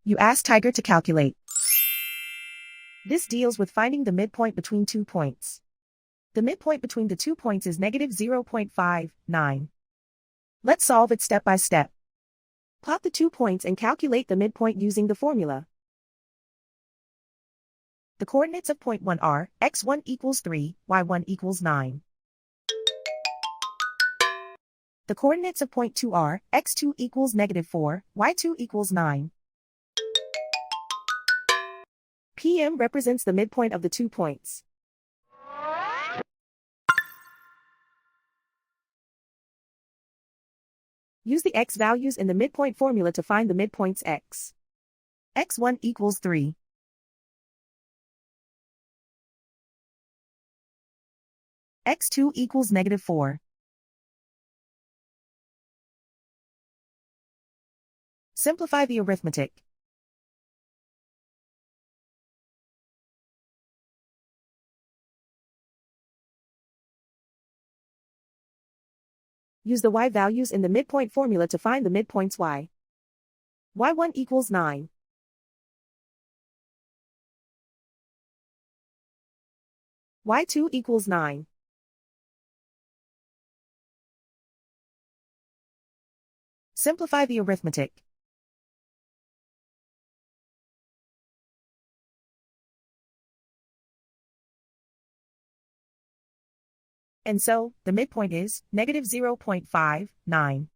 You ask Tiger to calculate. This deals with finding the midpoint between 2 points. The midpoint between the 2 points is negative 0.59. Let's solve it step by step. Plot the 2 points and calculate the midpoint using the formula. The coordinates of point 1 are x1 equals 3, y1 equals 9. The coordinates of point 2 are x2 equals negative 4, y2 equals 9. PM represents the midpoint of the 2 points. Use the x values in the midpoint formula to find the midpoints x. x1 equals 3. x2 equals negative 4. Simplify the arithmetic. Use the y values in the midpoint formula to find the midpoints y. y1 equals 9. y2 equals 9. Simplify the arithmetic. And so, the midpoint is negative 0.59.